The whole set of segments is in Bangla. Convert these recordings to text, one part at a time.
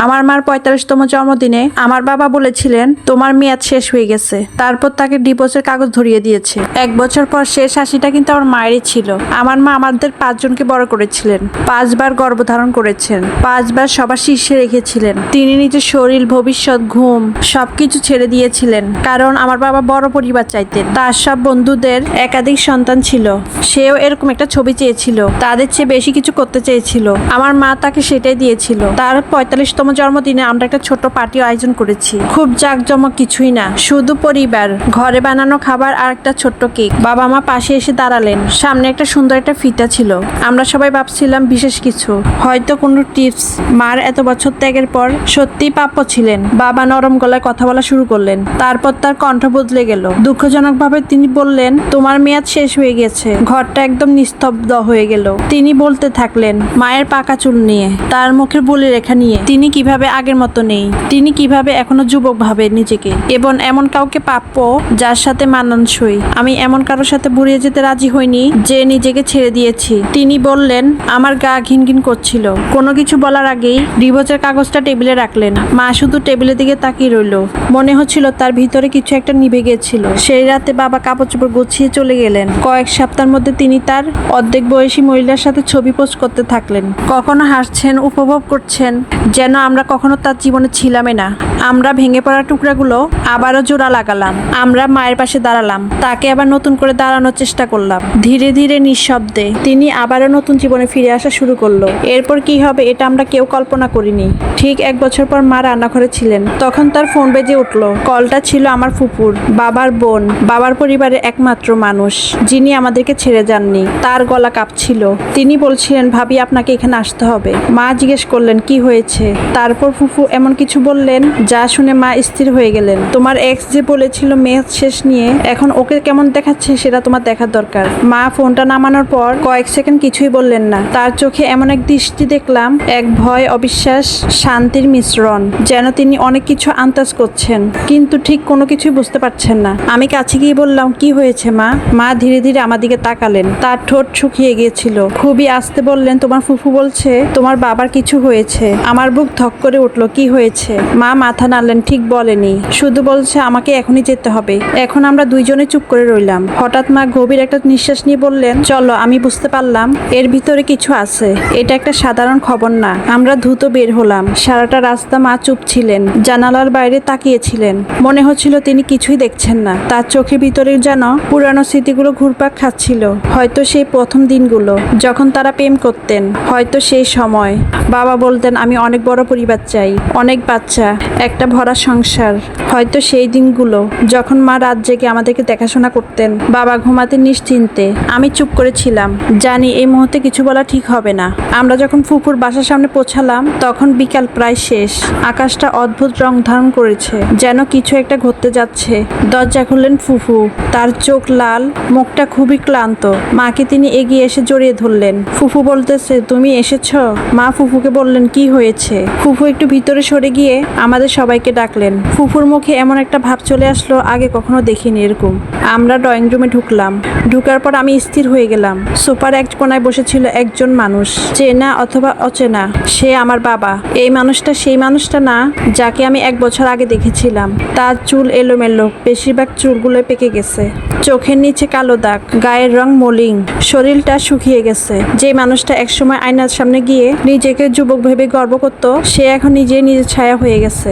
আমার মার ৪৫তম জন্মদিনে আমার বাবা বলেছিলেন তোমার মেয়াদ শেষ হয়ে গেছে। তারপর তাকে ডিভোর্সের কাগজ ধরিয়ে দিয়েছে। ১ বছর পর শেষ হাসিটা কিন্তু আমার মায়েরই ছিল। আমার মা আমাদের ৫ জনকে বড় করেছিলেন, ৫ বার গর্ভধারণ করেছেন, ৫ বার সবার শীর্ষে রেখেছিলেন। তিনি নিজের শরীর, ভবিষ্যৎ, ঘুম সবকিছু ছেড়ে দিয়েছিলেন, কারণ আমার বাবা বড় পরিবার চাইতেন। তার সব বন্ধুদের একাধিক সন্তান ছিল, সেও এরকম একটা ছবি চেয়েছিল, তাদের চেয়ে বেশি কিছু করতে চেয়েছিল। আমার মা তাকে সেটাই দিয়েছিল। তার ৪৫তম জন্মদিনে আমরা একটা ছোট্ট পার্টি আয়োজন করেছি। খুব জাঁকজমক কিছুই না, শুধু পরিবার, ঘরে বানানো খাবার আর একটা ছোট্ট কেক। বাবা মা পাশে এসে দাঁড়ালেন, সামনে একটা সুন্দর একটা ফিতা ছিল। আমরা সবাই ভাবছিলাম বিশেষ কিছু, হয়তো কোনো টিপস। মার এত বছর ত্যাগের পর সত্যিই প্রাপ্য ছিলেন। বাবা নরম গলায় কথা বলা শুরু করলেন, তারপর তার কণ্ঠ বদলে গেল। দুঃখজনকভাবে তিনি বললেন, তোমার মেয়াদ শেষ হয়ে গেছে। ঘরটা একদম নিস্তব্ধ হয়ে গেল। তিনি বলতে থাকলেন মায়ের পাকা চুল নিয়ে, তার মুখের বুলি রেখা নিয়ে, তিনি কিভাবে আগের মতো নেই, তিনি কিভাবে এখনো যুবক ভাবে নিজেকে, এবং এমন কাউকে প্রাপ্য যার সাথে মানানসই। আমি এমন কারোর সাথে বুড়িয়ে যেতে রাজি হইনি যে নিজেকে ছেড়ে দিয়েছি। তিনি বললেন, আমার গা ঘিন ঘিন করছিল। কোনো কিছু বলার আগেই ডিভোর্সের কাগজটা টেবিলে রাখলেন। মা শুধু টেবিলের দিকে তাকিয়ে রইল। মনে হচ্ছিল তার ভিতরে কিছু একটা নিভে গিয়েছিল। সেই রাতে বাবা কাপড় চোপড় গুছিয়ে চলে গেলেন। কয়েক সপ্তাহের মধ্যে তিনি তার অর্ধেক বয়সী মহিলার সাথে ছবি পোস্ট করতে থাকলেন। কখনো হাসছেন, উপভোগ করছেন, যেন আমরা কখনো তার জীবনে ছিলামই না। আমরা ভেঙে পড়া টুকরাগুলো আবারও জোড়া লাগালাম। আমরা মায়ের পাশে দাঁড়ালাম, তাকে আবার নতুন করে দাঁড়ানোর চেষ্টা করলাম। ধীরে ধীরে নিঃশব্দে তিনি আবারও নতুন জীবনে ফিরে আসা শুরু করলো। এরপর কি হবে এটা আমরা কেউ কল্পনা করিনি। ঠিক 1 বছর পর মা রান্নাঘরে ছিলেন, তখন তার ফোন বেজে উঠলো। কলটা ছিল আমার ফুপুর, বাবার বোন, বাবার পরিবারের একমাত্র মানুষ যিনি আমাদেরকে ছেড়ে যাননি। তার গলা কাঁপছিল। তিনি বলছিলেন, ভাবি আপনাকে এখানে আসতে হবে। মা জিজ্ঞেস করলেন কি হয়েছে। তারপর ফুফু এমন কিছু বললেন যা শুনে মা স্থির হয়ে গেলেন। তোমার এক্স যে বলেছিল মেয়াদ শেষ নিয়ে, এখন ওকে কেমন দেখাচ্ছে সেটা তোমার দেখার দরকার। মা ফোনটা নামানোর পর কয়েক সেকেন্ড কিছুই বললেন না। তার চোখে এমন এক দৃষ্টি দেখলাম, এক ভয়, অবিশ্বাস, শান্তির মিশ্রণ, যেন তিনি অনেক কিছু আন্দাজ করছেন কিন্তু ঠিক কোনো কিছুই বুঝতে পারছেন না। আমি কাছে গিয়ে বললাম, কি হয়েছে মা? মা ধীরে ধীরে আমার দিকে তাকালেন। তার ঠোঁট শুকিয়ে গিয়েছিল। খুবই আস্তে বললেন, তোমার ফুফু বলছে তোমার বাবার কিছু হয়েছে। আমার বুক ধক করে উঠলো। কি হয়েছে? মা মাথা নাড়লেন, ঠিক বলেনি, শুধু বলছে আমাকে এখনই যেতে হবে। এখন আমরা দুইজনে চুপ করে রইলাম। হঠাৎ মা গভীর একটা নিঃশ্বাস নিয়ে বললেন, চলো, আমি বুঝতে পারলাম এর ভিতরে কিছু আছে। এটা একটা সাধারণ খবর না। আমরা দ্রুত বের হলাম। সারাটা রাস্তা মা চুপ ছিলেন, জানালার বাইরে তাকিয়েছিলেন। মনে হচ্ছিল তিনি কিছুই দেখছেন না। তার চোখের ভিতরে যেন পুরানো স্মৃতিগুলো ঘুরপাক খাচ্ছিল। হয়তো সেই প্রথম দিনগুলো যখন তারা প্রেম করতেন, হয়তো সেই সময় বাবা বলতেন আমি অনেক বড় পরিবার চাই, অনেক বাচ্চা, একটা ভরা সংসার। হয়তো সেই দিনগুলো যখন মা রাত জেগে আমাদেরকে দেখাশোনা করতেন, বাবা ঘুমাতেন নিশ্চিন্তে। আমি চুপ করেছিলাম, জানি এই মুহূর্তে কিছু বলা ঠিক হবে না। আমরা যখন ফুপুর বাসার সামনে পৌঁছালাম তখন বিকাল প্রায় শেষ। আকাশটা অদ্ভুত রং ধারণ করেছে, যেন কিছু একটা ঘটতে যাচ্ছে। দরজা খুললেন ফুফু। তার চোখ লাল, মুখটা খুবই ক্লান্ত। মাকে তিনি এগিয়ে এসে জড়িয়ে ধরলেন। ফুফু বলতেছে, তুমি এসেছো? মা ফুফুকে বললেন, কি হয়েছে? ফুফু একটু ভিতরে সরে গিয়ে আমাদের সবাইকে ডাকলেন। ফুফুর মুখে এমন একটা ভাব চলে আসলো, আগে কখনো দেখিনি এরকম। আমরা ড্রয়িং রুমে ঢুকলাম। ঢুকার পর আমি স্থির হয়ে গেলাম। সোফার এক কোনায় বসেছিল একজন মানুষ, চেনা অথবা অচেনা। সে আমার বাবা। এই মানুষটা সেই মানুষটা না যাকে আমি 1 বছর আগে দেখেছিলাম। তার চুল এলোমেলো, বেশিরভাগ চুলগুলো পেকে গেছে, চোখের নিচে কালো দাগ, গায়ের রং মলিন, শরীরটা শুকিয়ে গেছে। যে মানুষটা একসময় আয়নার সামনে গিয়ে নিজেকে যুবক ভেবে গর্ব করত, সে এখন নিজের ছায়া হয়ে গেছে।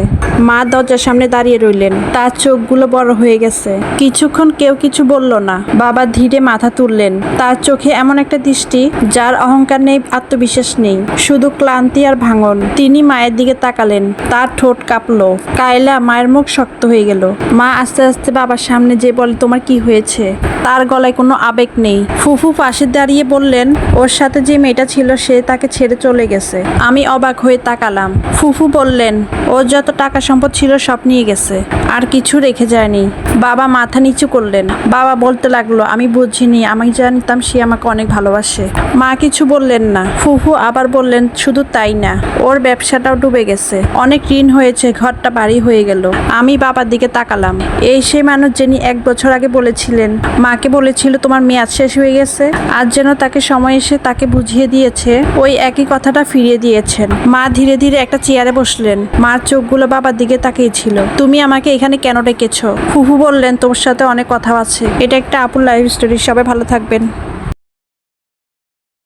মা দরজার সামনে দাঁড়িয়ে রইলেন। তার চোখগুলো বড় হয়ে গেছে। কিছুক্ষণ কেউ কিছু বলল না। বাবা ধীরে মাথা তুললেন। তার চোখে এমন একটা দৃষ্টি যার অহংকার নেই, আত্মবিশ্বাস নেই, শুধু ক্লান্তি আর ভাঙন। তিনি মায়ের দিকে তাকালেন। তার ঠোঁট কাঁপলো। কায়লা, মায়ের মুখ শক্ত হয়ে গেল। মা আস্তে আস্তে বাবার সামনে যে বলে, তোমার কি হয়েছে? তার গলায় কোনো আবেগ নেই। ফুফু পাশে দাঁড়িয়ে বললেন, ওর সাথে যে মেয়েটা ছিল সে তাকে ছেড়ে চলে গেছে। আমি অবাক হয়ে তাকালাম। ফুফু বললেন, ওর যত টাকা সম্পদ ছিল সব নিয়ে গেছে। আর কিছু রেখে যায়নি। বাবা মাথা নিচু করলেন। বাবা বলতে লাগলো, আমি বুঝিনি, আমি জানতাম সে আমাকে অনেক ভালোবাসে। মা কিছু বললেন না। ফুফু আবার বললেন, শুধু তাই না, ওর ব্যবসাটাও ডুবে গেছে, অনেক ঋণ হয়েছে, ঘরটা বাড়ি হয়ে গেল। আমি বাবার দিকে তাকালাম। এই সেই মানুষ যিনি 1 বছর আগে বলেছিলেন, মাকে বলেছিল তোমার মেয়াদ শেষ হয়ে গেছে। আজ যেন তাকে সময় এসে তাকে বুঝিয়ে দিয়েছে, ওই একই কথাটা ফিরিয়ে দিয়েছেন। মা ধীরে ধীরে একটা চেয়ারে বসলেন। মার চোখগুলো বাবার দিকে তাকিয়েছিল। তুমি আমাকে এখানে কেন ডেকেছো? ফুফু বললেন, তোর সাথে অনেক কথা আছে। এটা একটা আপুর লাইফ স্টোরি। সবাই ভালো থাকবেন।